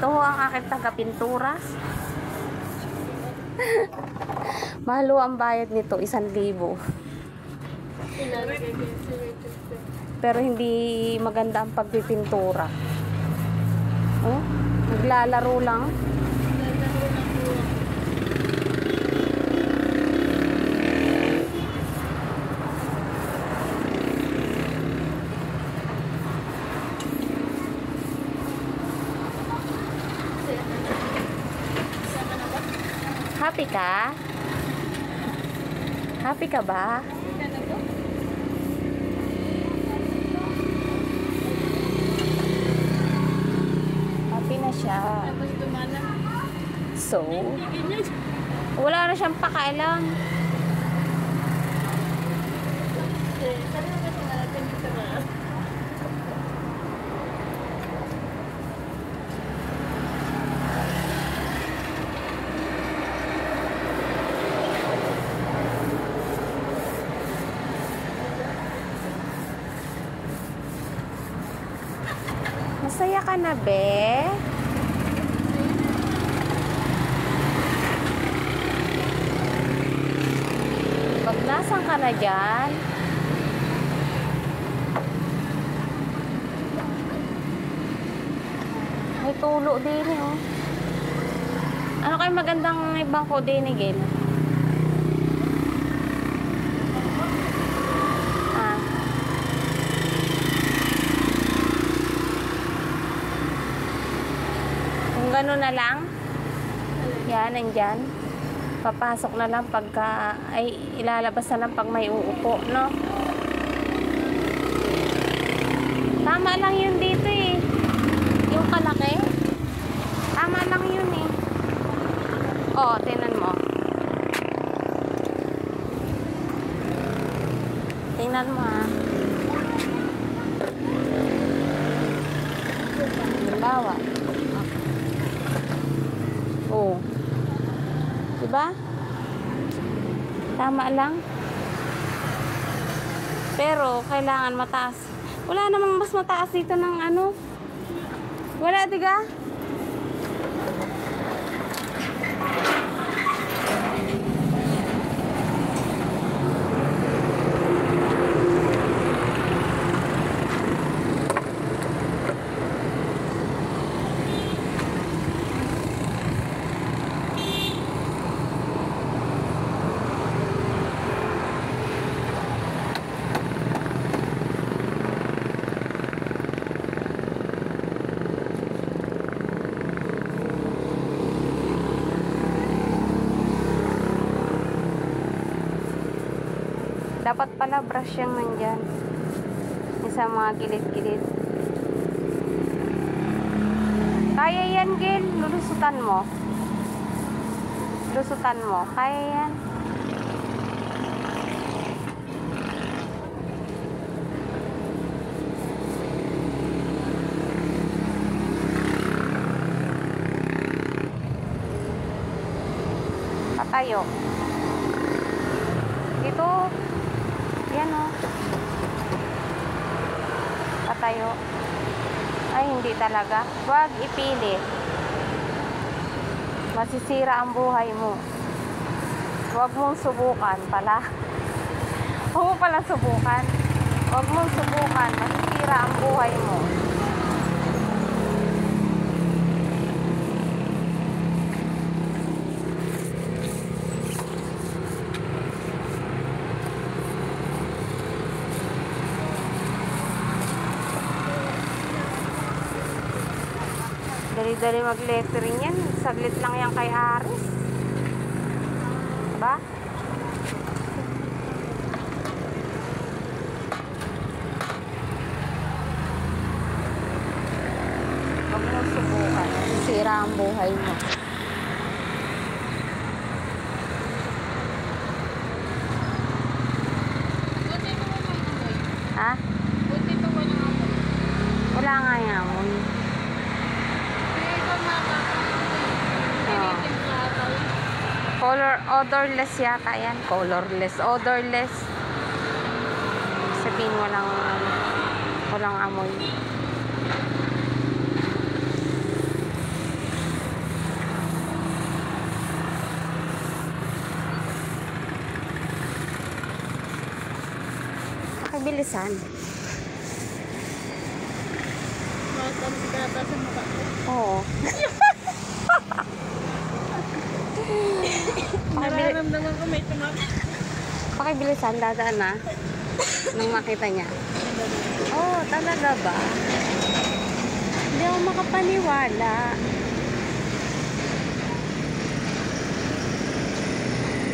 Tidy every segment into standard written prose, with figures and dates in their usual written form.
Ito ho ang aking taga-pintura. Mahal ho ang bayad nito, 1,000. Pero hindi maganda ang pagpipintura. Oh, naglalaro lang. Happy ka? Happy ka ba? Happy na siya. So, wala na siyang pakailang. Masaya ka na, be? Pag nasan ka na dyan? May tulo din, oh. Ano kayo magandang ibang ko din, Gil? Gano'n na lang. Yan, nandyan. Papasok na lang pagka, ay ilalabas na lang pag may uupo, no? Tama lang yun dito eh. Yung kalaki. Tama lang yun eh. Oh, tingnan mo. Tingnan mo ha. Halimbawa. Oh. Diba? Tama lang. Pero kailangan mataas. Wala namang mas mataas dito ng ano. Wala, diga? Dapat pala brush yung nandyan. Yung sa mga gilid-gilid. Kaya yan, Gil. Lulusutan mo. Lusutan mo. Kaya yan. Patayo. Ito. Yan o. Patayo. Ay, hindi talaga. Huwag ipili. Masisira ang buhay mo. Huwag mong subukan pala. Huwag mo pala subukan. Huwag mong subukan. Masisira ang buhay mo. Dali-dali mag-lettering yan. Saglit lang yan kay Aris. Diba? Huwag mo subukan. Sira ang buhay mo. Ha? Wala nga yung amoy. Color, odorless yata yan. Colorless, odorless. Sabihin walang amoy. Pakibilisan. Mata sa mukha ko. Oo. Nararamdaman ko may Pakibilisan, dadaan na. Nang makita niya. Oh, talaga ba? Hindi ako makapaniwala.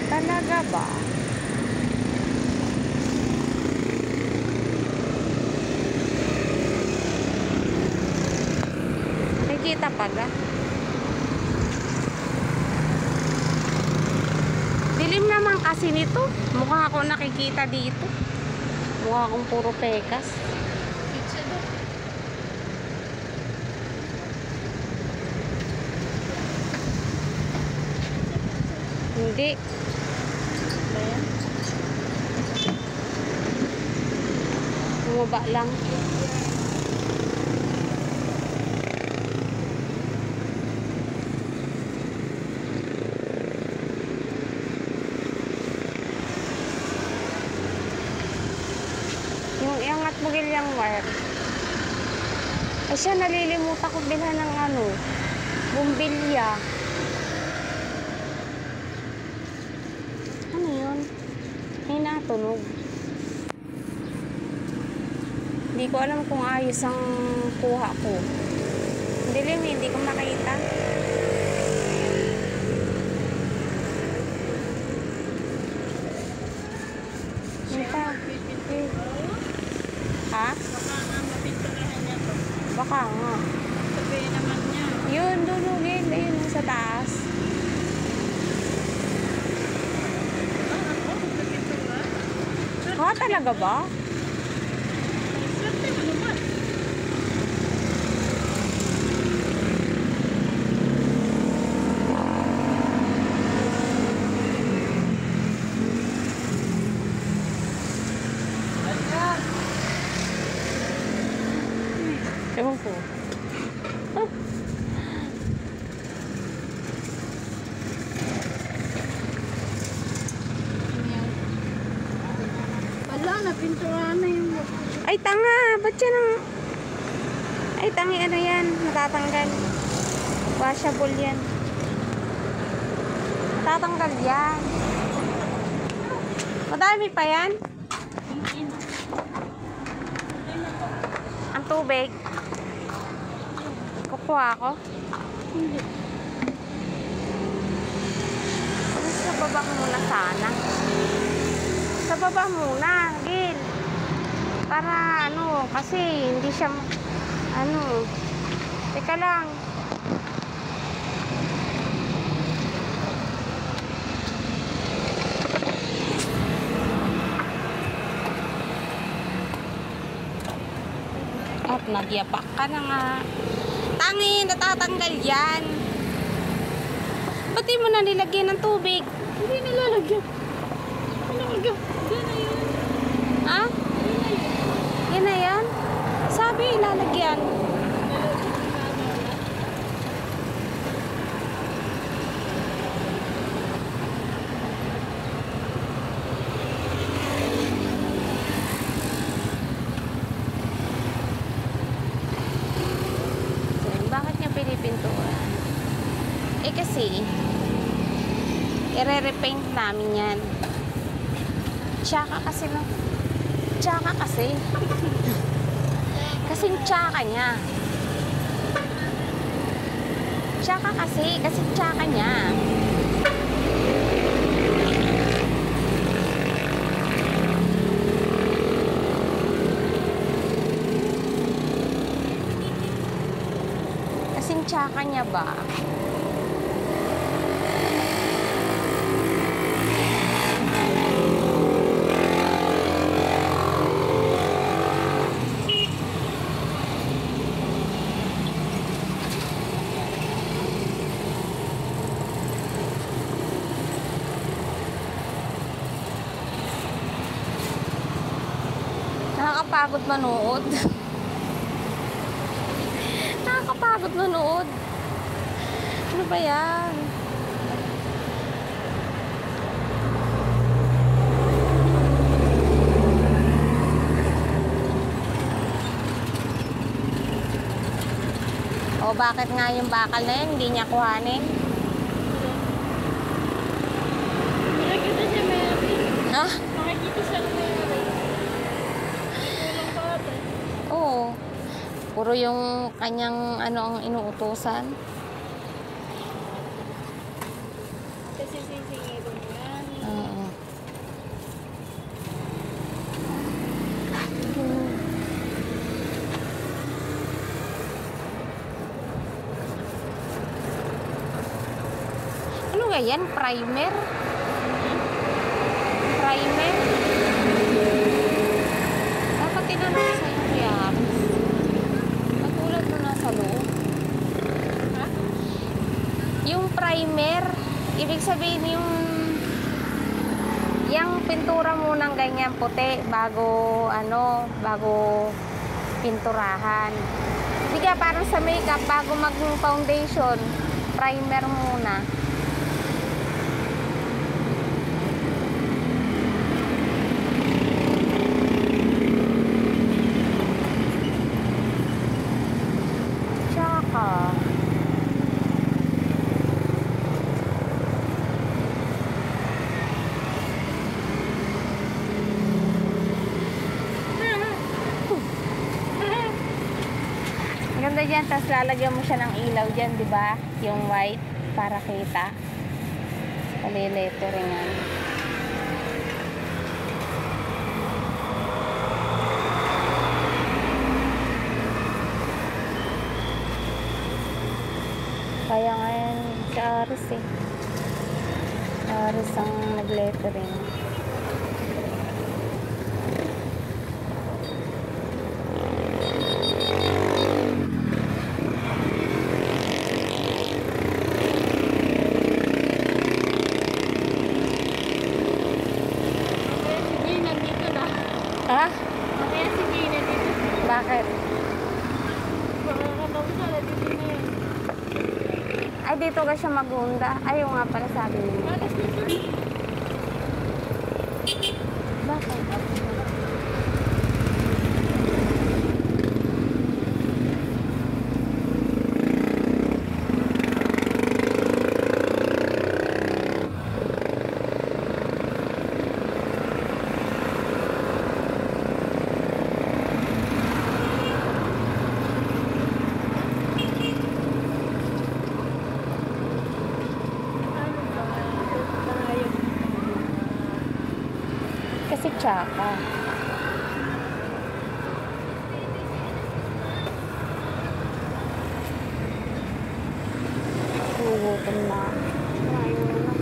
Talaga ba? Nakikita pa ga? Dilim naman kasi nito. Mukha ako nakikita dito. Mukha akong puro pekas. Hindi. Bumaba lang. Yung iangat mo gilyang wire. Ay siya, nalilimutan ko bilhan ng ano, bumbilya. Ano yun? May natunog. Hindi ko alam kung ayos ang kuha ko. Dilim, hindi ko makita. Mita. Ha? Baka nga mapinturahan niya to. Baka nga. Sabihin naman niya. Yun, dulugin. Ayun, sa taas. Ako, magpapintura. Ha, talaga ba? Swerte mo naman. Ewan ko. Ah. Wala, napinturahan na yung Ay, tanga. Ba't yan ang... Ay, tangi, ano yan? Natatanggal. Washable yan. Natatanggal yan. Madami pa yan? Ang tubig. Kukuha ako. hindi. Sa baba muna sana. Sa baba muna, Gil. Para ano, kasi hindi siya ano. Teka lang. At nagyapak ka na nga. Tangi, natatanggal yan. Ba't di mo na nilagyan ng tubig? Hindi nilalagyan. Nilalagyan. Hindi na yun. Ha? Yan na yan? Sabi, ilalagyan. Bakit niya pinipintura? Eh kasi, i-repaint namin yan. Tsaka kasi no. Tsaka kasi. Kasing tsaka niya. Tsaka kasi tsaka niya. Kasing tsaka niya ba? Nakakapagod manood. Nakakapagod manood. Ano ba yan? O bakit nga yung bakal na yun, hindi niya kuhanin? Nakikita siya Mary. Ha? Nakikita siya ng Mary. Kulang pa ate. Oo. Puro yung kanyang ano ang inuutusan. Kasi sisingilin mo yan. Oo. Ano nga yan? Primer? Primer? Dapat tinanong ko sa'yo kaya katulad mo nasa loob. Ha? Yung primer, ibig sabihin yung pintura munang ganyan puti bago bago pinturahan. Hindi ka parang sa makeup bago mag-foundation, primer muna. Tsaka ganda dyan, tapos lalagyan mo siya ng ilaw dyan, di ba? Yung white, para kita. Paliletteringan. Kaya nga yan sa Aris eh. Aris ang nag-lettering. Kaya si Jay nandito na. Ha? Kaya si Jay nandito. Bakit? Makakatawa siya, nandito na yun. Ay, dito ka siya mag-hunda. Ayaw nga pala sabi mo. Alas na siya. Bakit? Ano ba? Tayo. Kasi tsaka. Gugutom na. Kumain mo na.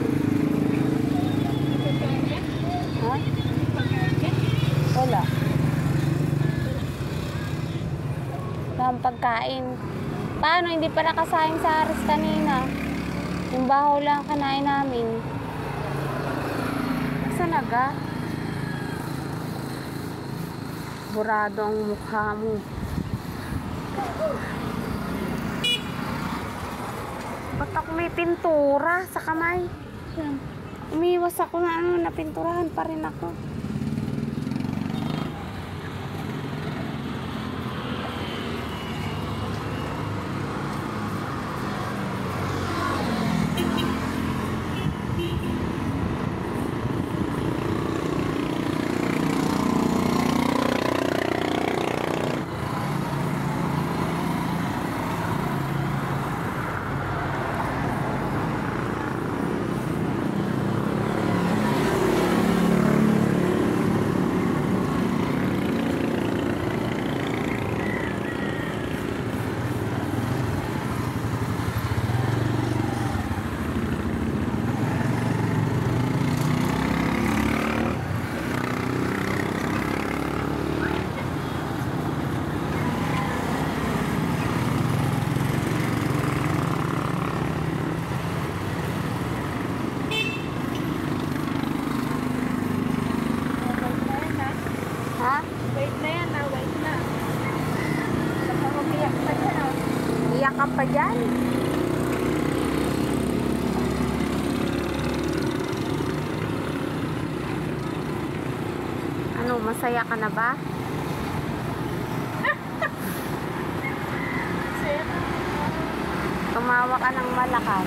Ha? Wala. Wala akong pagkain. Paano? Hindi pa nakasayang sa Aris kanina. Yung bahaw lang kanain namin. Saan naga? Burado ang mukha mo. Ba't ako may pintura sa kamay? Umiwas ako na napinturahan pa rin ako. Ha? Wait na yan na, wait na. Baka umiyak pa dyan, oh. Iyak ka pa dyan? Ano, masaya ka na ba? Saya ka. tumawa ka ng malakas.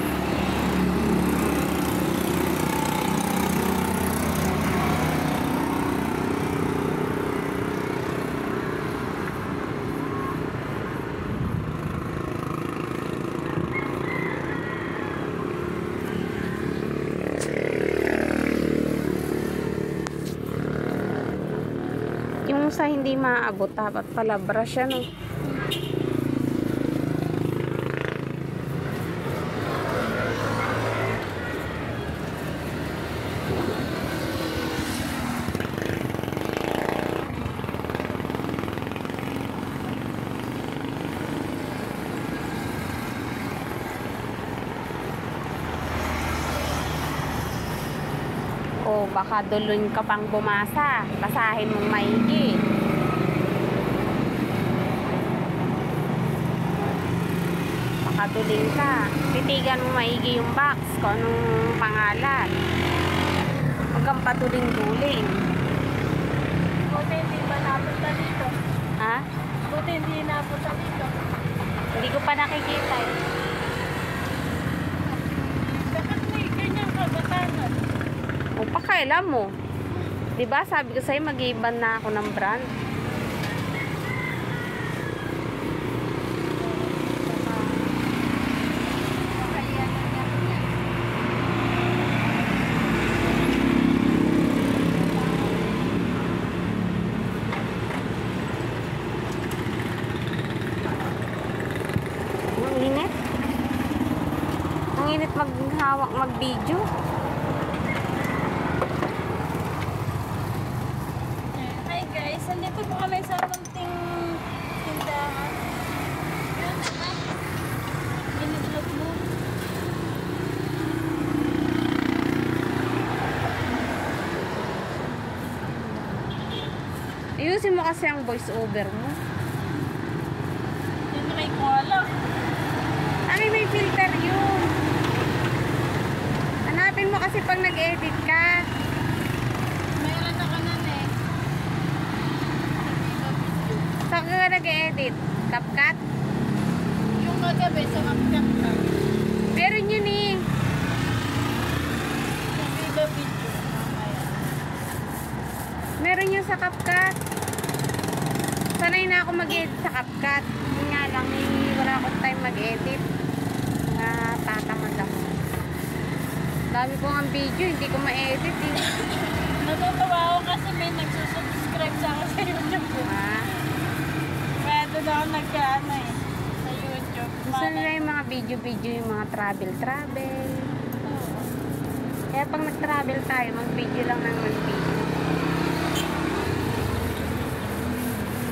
Yung sa hindi maaabot, dapat palabra siya, no? O baka dulun ka pang bumasa, basahin mong maigi. Baka dulin ka, titigan mong maigi yung box kung anong pangalan. Huwag kang patuling-tuling. Buti hindi ba napunta dito? Ha? Buti hindi napunta dito. Hindi ko pa nakikita eh. Bakit may ganyan kabatanan? O pakailan mo. Diba sabi ko sa'yo mag-iiban na ako ng brand. Ang init. Ang init maghawak mag-video. Hi guys, andito po kami sa munting tindahan. Yan, initlog mo. Ayusin mo kasi ang voice over mo. Yan na kay Koala. Ay, may filter yun. Hanapin mo kasi pag nag-edit ka. Mayroon ako nun eh. Saan ka nag-edit? CapCut? Yung kagabi sa Kapkat ka. Meron yun eh. Sa video. Mamaya. Meron yun sa CapCut. Sanay na ako mag-edit sa CapCut. Yun nga lang, wala akong time mag-edit. Tatamad ako. Dami ko ang video, hindi ko ma-edit eh. Natutuwa ako kasi may nagsusubscribe sa akin sa YouTube. Ah, Kaya doon ako nag-ano eh. Sa YouTube. gusto nila yung mga video-video, yung mga travel-travel. Kaya pag nag-travel tayo, mag-video lang ng mag-video.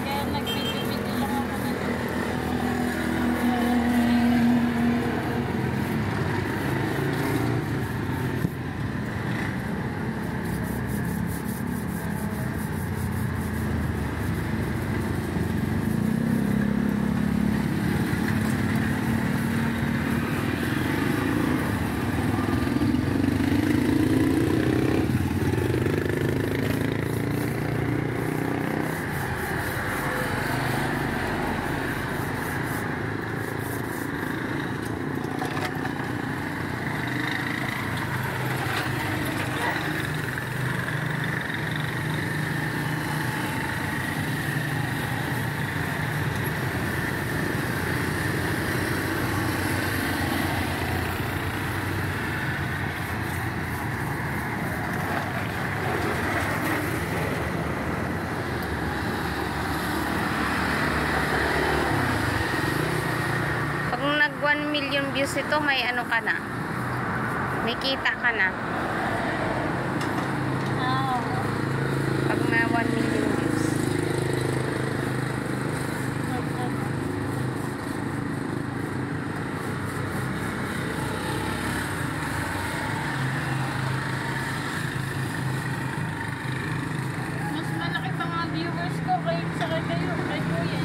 Kaya nag-video-video lang ako na doon. Pag nag 1 million views ito, may ano ka na. May kita ka na. Pag may 1 million views. Mas malaki pa mga viewers ko kayo sa kayo. Kay Kuya.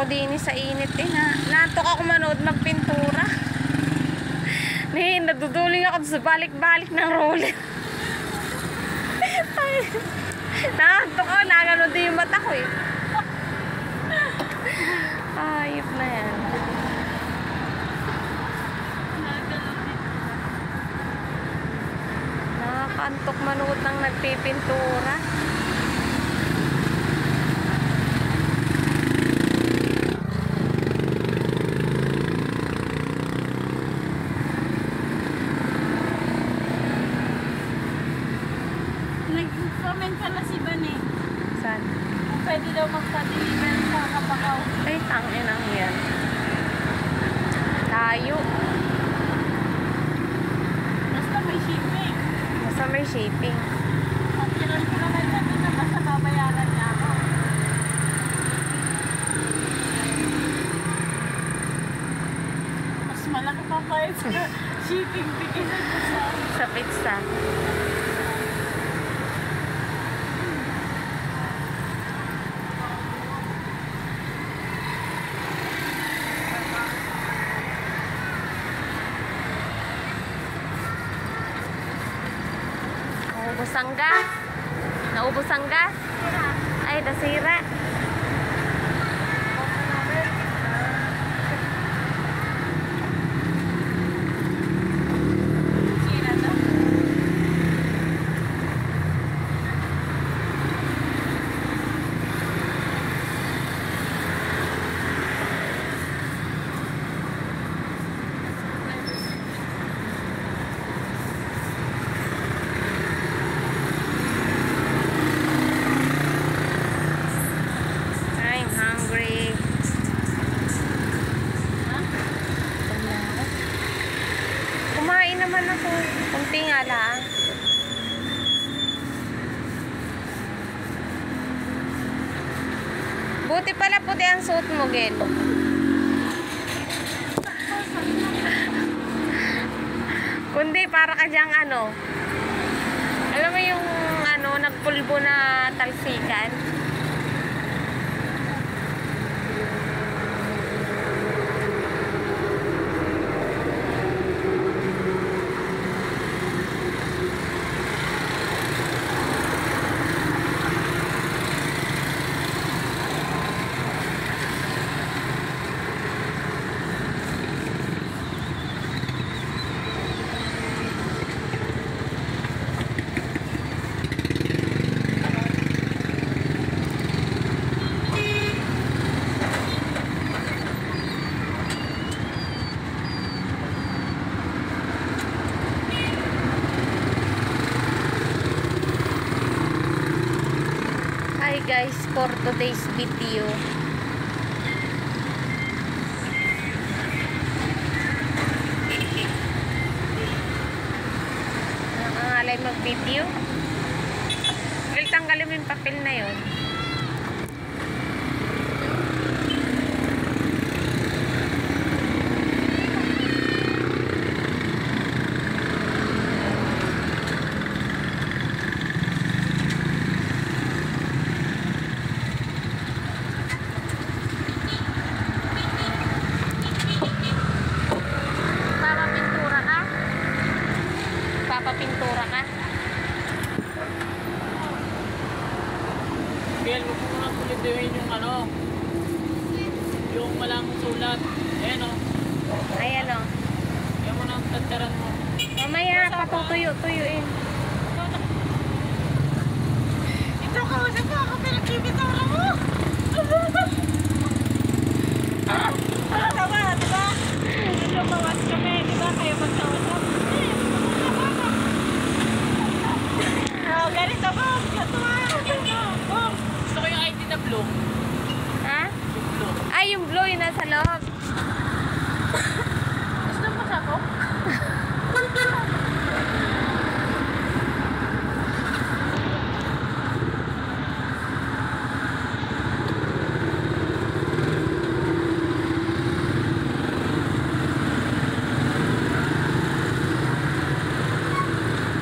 ako din sa init eh. Naantok ako manood magpintura. Naduduling ako sa balik-balik ng roller. Naantok ako, nagano din yung mata ko eh. Ayop na yan. Nakakaantok manood ng nagpipintura. Nag-comment pala si Bane. Saan? Kung pwede daw magpa-deliver sa Kapakaw. Ay, tangin ang yan. Tayo. Basta may shipping. Basta may shipping. Ang ilang kilometer din na basta babayaran niya ako. Mas malaki pa pa sa shipping bigyan ko Sa pizza. Naubos ang gas. Naubos ang gas. Ay, nasira. Sira to. I'm hungry. Ha? Kumain naman ako. Kunti nga lang. Buti pala puti ang suot mo, Gel. Kundi para ka diyang ano. Alam mo yung ano, nagpulbo na talsikan? Hi guys, for today's video. Nakangalay mag-video. Well, tanggalin mo yung papel na yun. Papapintura ka? Papapintura ka? Biel, huwag mo muna pulitin yung ano, yung walang sulat. Ayan o. Ayan o. Ayan mo na ang tagtaran mo. Mamaya, patutuyo-tuyuin. Ito ka wala pa ako pinagkibitara mo. Tawa, di ba? Lumawas kami, di ba? Kayo magkausap. Oh, ganito ba? Katuwa. Gusto ko yung ID na blue. Ha? Yung blue. Ay, yung blue yun nasa loob. Gusto mo sa ko?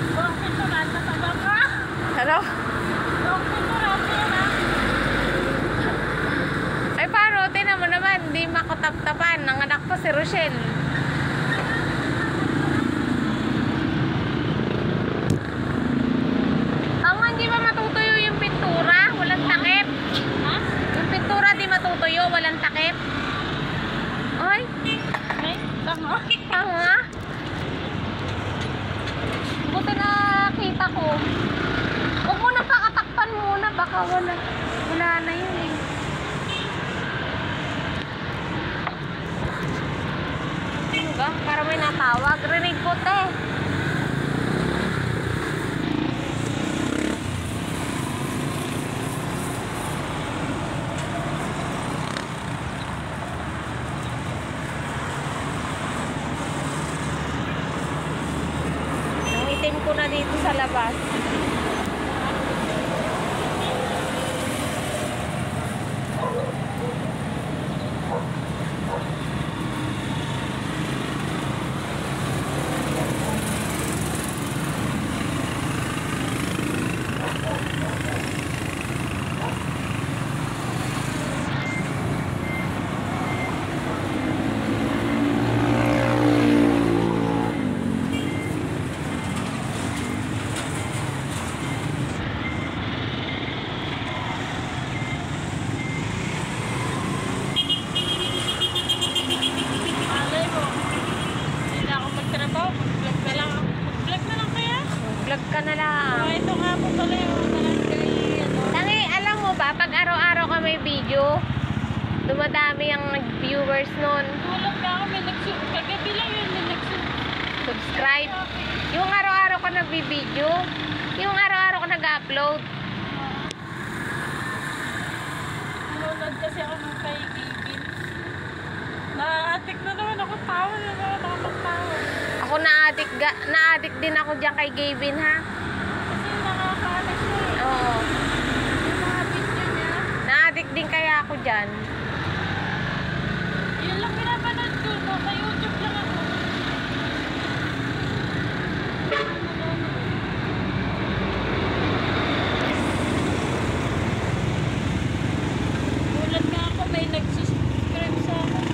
Buong pinturan na sa baka. Ano? Buong pinturan na. Ay, paano? Tinan mo na wala. Wala na yun eh. Ano ba? Para may natawag. Rinig po, te. Nangitim ko na dito sa labas. Malay mo. Hindi na ako magtrabaho. Mag-vlog na lang ako. Mag-vlog na lang kaya? Vlog ka na lang. Ito nga po pala yung barangay, ano. Tangi, alam mo ba, pag araw-araw ka may video, dumadami ang viewers nun. Tulog na ako, kagabi lang yun, may Subscribe. Yung araw-araw ka nagbibideo, yung araw-araw ka nag-upload. Nanonood kasi ako ng kay Gavin. Na-addict na naman ako, tawa na naman ako magtawa. Ako na-addict din ako diyan kay Gavin, ha? Kasi nakakaano siya eh. Oo. Yung mga video niya, Na-addict din kaya ako diyan. yun lang pinapanood ko. No? Sa YouTube lang ako. Gulat nga ako, may nag-subscribe sa akin.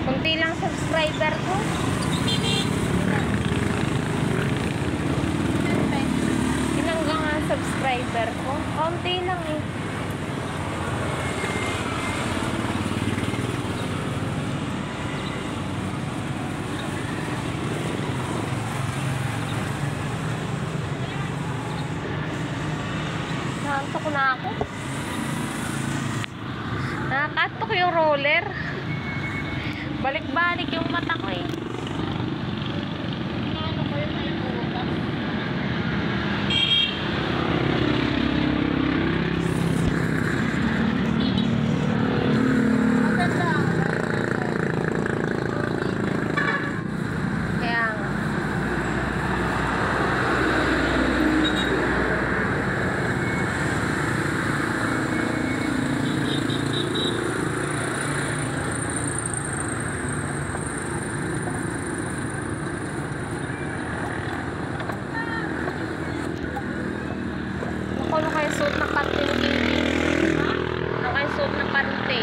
Kunti lang subscriber ko. Inanggang ang subscriber ko. Konti lang eh. Naantok na ako. Nakakaantok yung roller. Balik-balik yung mata ko eh. Ano ko yun, may bukas. Maganda. Kaya nga. Ako, ano kaya suot ng pante ni Gavin? Ano kaya suot ng pante?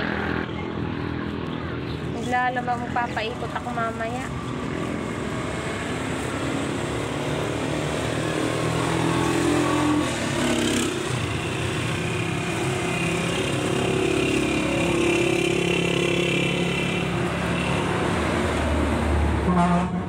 Naglalaba, magpapaikot ako mamaya. Thank you.